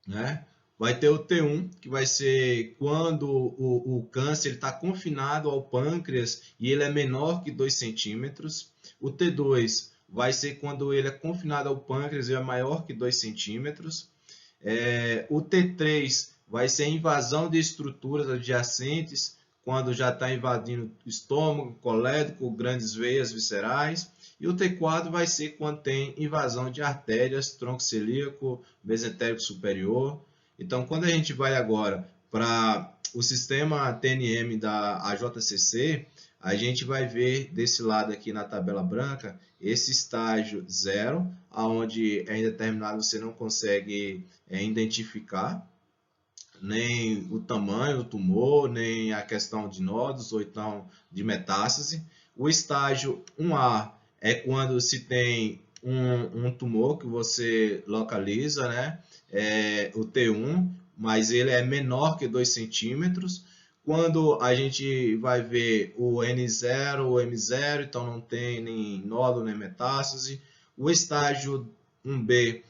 né? Vai ter o T1, que vai ser quando o câncer está confinado ao pâncreas e ele é menor que 2 centímetros. O T2 vai ser quando ele é confinado ao pâncreas e é maior que 2 centímetros. O T3 vai ser a invasão de estruturas adjacentes, quando já está invadindo estômago, colédoco, grandes veias viscerais. E o T4 vai ser quando tem invasão de artérias, tronco celíaco, mesentérico superior. Então, quando a gente vai agora para o sistema TNM da AJCC, a gente vai ver desse lado aqui na tabela branca esse estágio 0, onde é indeterminado, você não consegue identificar nem o tamanho do tumor, nem a questão de nódulos ou então de metástase. O estágio 1A é quando se tem um tumor que você localiza, né? O T1, mas ele é menor que 2 centímetros. Quando a gente vai ver o N0 ou M0, então não tem nem nódulo nem metástase. O estágio 1B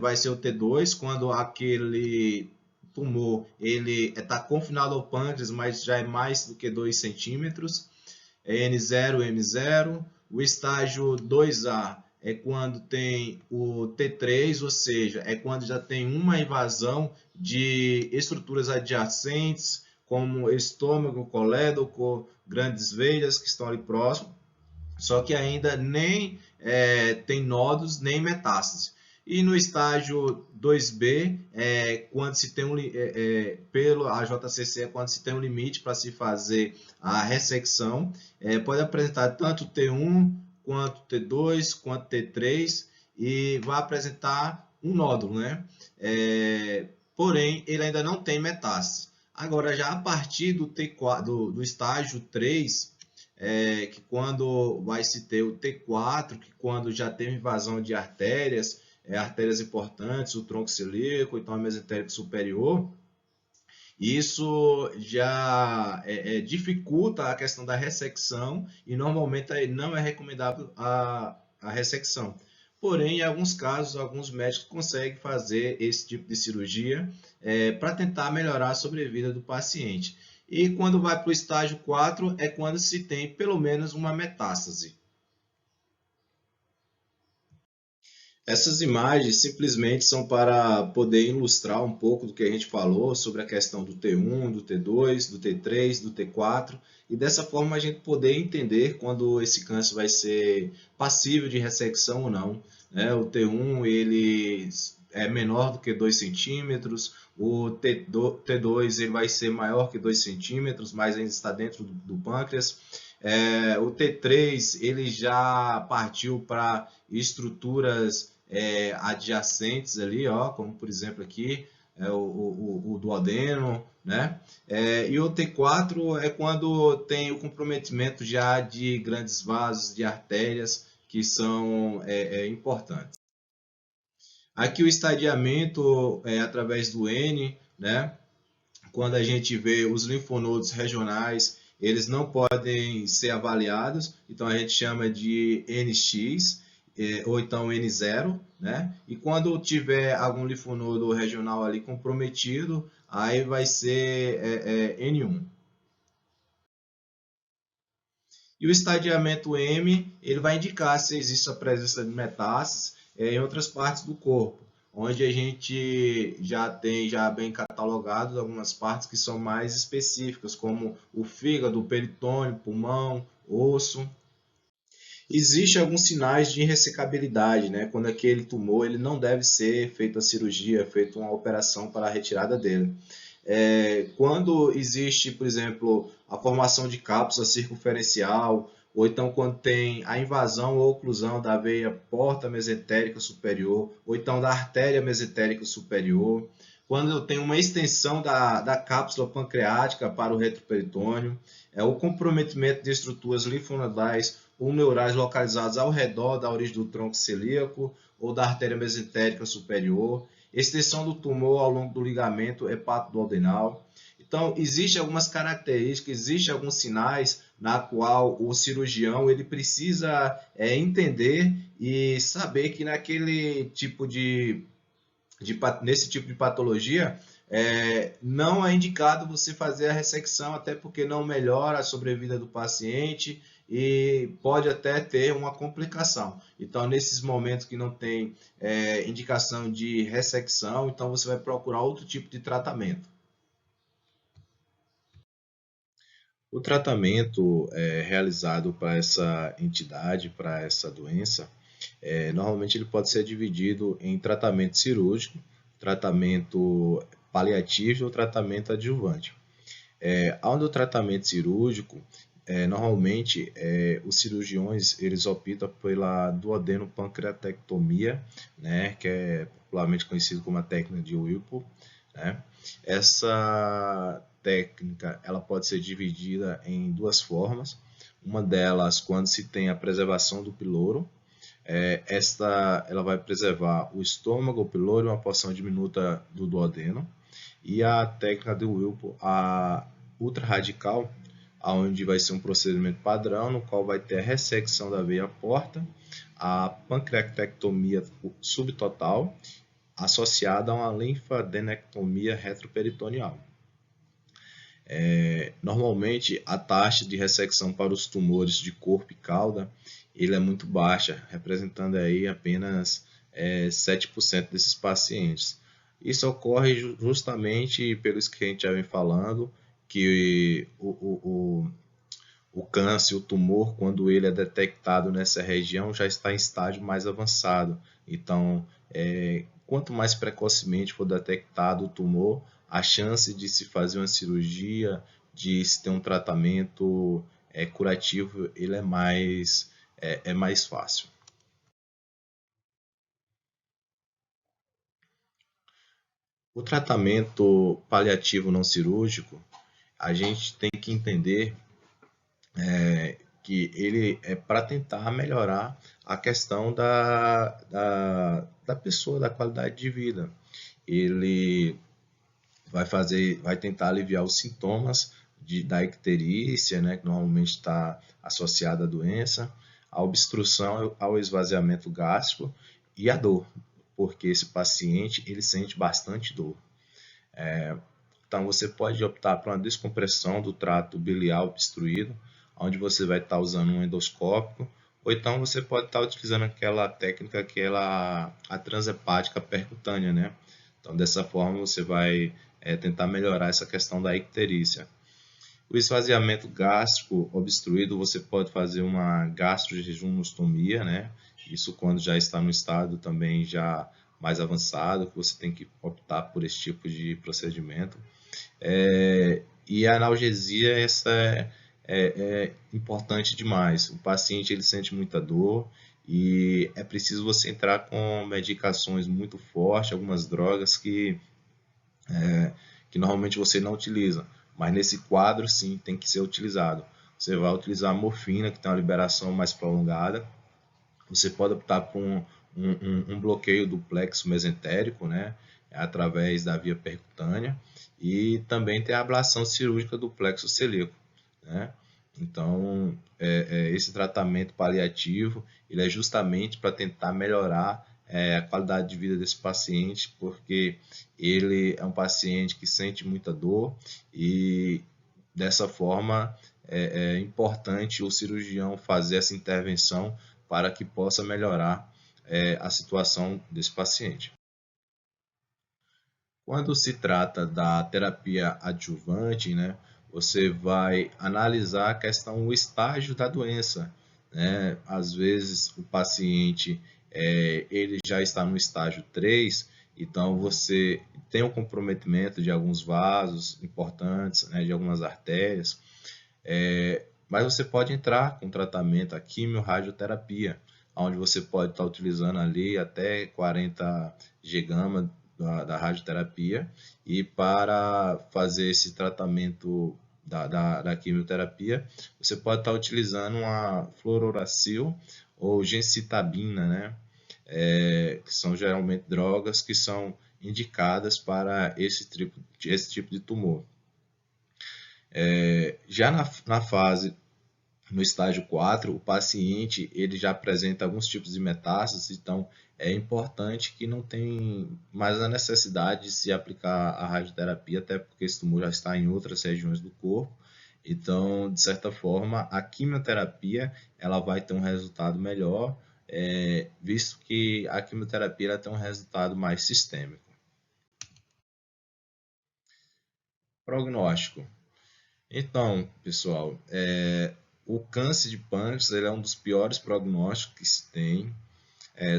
vai ser o T2, quando aquele tumor ele está confinado ao pâncreas, mas já é mais do que 2 centímetros. N0, M0. O estágio 2A é quando tem o T3, ou seja, é quando já tem uma invasão de estruturas adjacentes, como estômago, colédoco, grandes veias que estão ali próximo, só que ainda nem tem nódulos nem metástase. E no estágio 2B, quando se tem pelo AJCC, é quando se tem um limite para se fazer a ressecção, pode apresentar tanto T1, quanto T2, quanto T3, e vai apresentar um nódulo, né? Porém, ele ainda não tem metástase. Agora, já a partir do T4, do estágio 3, que quando vai se ter o T4, que quando já tem invasão de artérias, artérias importantes, o tronco celíaco, então a mesentérico superior, isso já dificulta a questão da ressecção e normalmente não é recomendável a ressecção. Porém, em alguns casos, alguns médicos conseguem fazer esse tipo de cirurgia para tentar melhorar a sobrevida do paciente. E quando vai para o estágio 4 é quando se tem pelo menos uma metástase. Essas imagens simplesmente são para poder ilustrar um pouco do que a gente falou sobre a questão do T1, do T2, do T3, do T4, e dessa forma a gente poder entender quando esse câncer vai ser passível de ressecção ou não, né? O T1 ele é menor do que 2 centímetros, o T2 ele vai ser maior que 2 centímetros, mas ainda está dentro do pâncreas. O T3 ele já partiu para estruturas adjacentes ali, ó, como por exemplo aqui o duodeno, né? E o T4 é quando tem o comprometimento já de grandes vasos, de artérias, que são importantes. Aqui o estadiamento é através do N, né? Quando a gente vê os linfonodos regionais, eles não podem ser avaliados, então a gente chama de NX, ou então N0, né? E quando tiver algum linfonodo regional ali comprometido, aí vai ser N1. E o estadiamento M, ele vai indicar se existe a presença de metástases em outras partes do corpo, onde a gente já tem já bem catalogados algumas partes que são mais específicas, como o fígado, o peritônio, pulmão, osso. Existem alguns sinais de irressecabilidade, né? Quando aquele tumor ele não deve ser feita a cirurgia, feita uma operação para a retirada dele. Quando existe, por exemplo, a formação de cápsula circunferencial, ou então quando tem a invasão ou oclusão da veia porta mesentérica superior, ou então da artéria mesentérica superior, quando eu tenho uma extensão da cápsula pancreática para o retroperitônio, o comprometimento de estruturas linfonodais ou neurais localizadas ao redor da origem do tronco celíaco ou da artéria mesentérica superior, extensão do tumor ao longo do ligamento hepatoduodenal. Então, existem algumas características, existem alguns sinais na qual o cirurgião ele precisa entender e saber que naquele tipo nesse tipo de patologia não é indicado você fazer a ressecção, até porque não melhora a sobrevida do paciente e pode até ter uma complicação. Então, nesses momentos que não tem indicação de ressecção, então você vai procurar outro tipo de tratamento. O tratamento realizado para essa entidade, para essa doença, normalmente ele pode ser dividido em tratamento cirúrgico, tratamento paliativo ou tratamento adjuvante. Onde o tratamento cirúrgico, normalmente os cirurgiões eles optam pela duodenopancreatectomia, né, que é popularmente conhecido como a técnica de Whipple, né? Essa técnica ela pode ser dividida em duas formas. Uma delas, quando se tem a preservação do piloro, ela vai preservar o estômago, o piloro e uma porção diminuta do duodeno. E a técnica do Whipple, a ultrarradical, onde vai ser um procedimento padrão, no qual vai ter a ressecção da veia porta, a pancreatectomia subtotal, associada a uma linfadenectomia retroperitoneal. Normalmente, a taxa de ressecção para os tumores de corpo e cauda ele é muito baixa, representando aí apenas 7% desses pacientes. Isso ocorre justamente pelos que a gente já vem falando, que o câncer, o tumor, quando ele é detectado nessa região, já está em estágio mais avançado. Então, quanto mais precocemente for detectado o tumor, a chance de se fazer uma cirurgia, de se ter um tratamento curativo, ele é mais fácil. O tratamento paliativo não cirúrgico, a gente tem que entender que ele é para tentar melhorar a questão da pessoa, da qualidade de vida. Ele vai tentar aliviar os sintomas da icterícia, né, que normalmente está associada à doença, a obstrução, ao esvaziamento gástrico e a dor, porque esse paciente ele sente bastante dor. Então você pode optar por uma descompressão do trato biliar obstruído, onde você vai estar usando um endoscópio ou então você pode estar utilizando aquela técnica que ela a transhepática percutânea, né? Então dessa forma você vai tentar melhorar essa questão da icterícia. O esvaziamento gástrico obstruído, você pode fazer uma gastrojejunostomia, né? Isso quando já está no estado também já mais avançado, que você tem que optar por esse tipo de procedimento. E a analgesia, essa é importante demais. O paciente ele sente muita dor e é preciso você entrar com medicações muito fortes, algumas drogas que normalmente você não utiliza, mas nesse quadro sim tem que ser utilizado. Você vai utilizar a morfina, que tem uma liberação mais prolongada. Você pode optar por um bloqueio do plexo mesentérico, né, através da via percutânea, e também tem a ablação cirúrgica do plexo celíaco, né? Então, esse tratamento paliativo ele é justamente para tentar melhorar a qualidade de vida desse paciente, porque ele é um paciente que sente muita dor e dessa forma é importante o cirurgião fazer essa intervenção para que possa melhorar a situação desse paciente. Quando se trata da terapia adjuvante, né, você vai analisar a questão, o estágio da doença, né? Às vezes o paciente ele já está no estágio 3, então você tem o comprometimento de alguns vasos importantes, né, de algumas artérias, mas você pode entrar com tratamento, a quimio-radioterapia, onde você pode estar utilizando ali até 40 G-gama da radioterapia, e para fazer esse tratamento da quimioterapia, você pode estar utilizando uma fluoruracil ou gencitabina, né? Que são geralmente drogas que são indicadas para esse tipo de tumor. Já na fase, no estágio 4, o paciente ele já apresenta alguns tipos de metástases, então é importante que não tem mais a necessidade de se aplicar a radioterapia, até porque esse tumor já está em outras regiões do corpo. Então, de certa forma, a quimioterapia ela vai ter um resultado melhor, visto que a quimioterapia ela tem um resultado mais sistêmico. Prognóstico. Então, pessoal, o câncer de pâncreas ele é um dos piores prognósticos que se tem.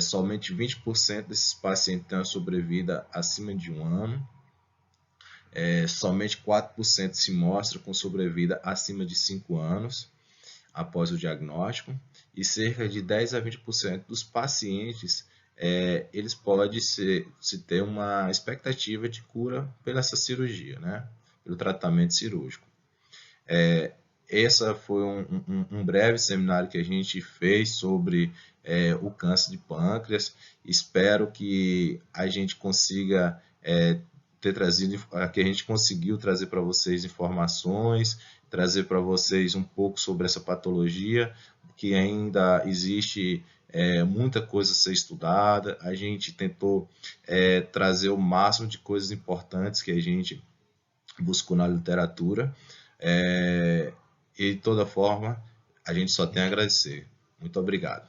Somente 20% desses pacientes têm uma sobrevida acima de 1 ano. Somente 4% se mostra com sobrevida acima de 5 anos após o diagnóstico. E cerca de 10 a 20% dos pacientes eles podem se ter uma expectativa de cura pela essa cirurgia, né? Pelo tratamento cirúrgico. Esse foi um breve seminário que a gente fez sobre o câncer de pâncreas. Espero que a gente consiga que a gente conseguiu trazer para vocês informações, trazer para vocês um pouco sobre essa patologia, que ainda existe muita coisa a ser estudada. A gente tentou trazer o máximo de coisas importantes que a gente buscou na literatura. E de toda forma, a gente só tem a agradecer. Muito obrigado.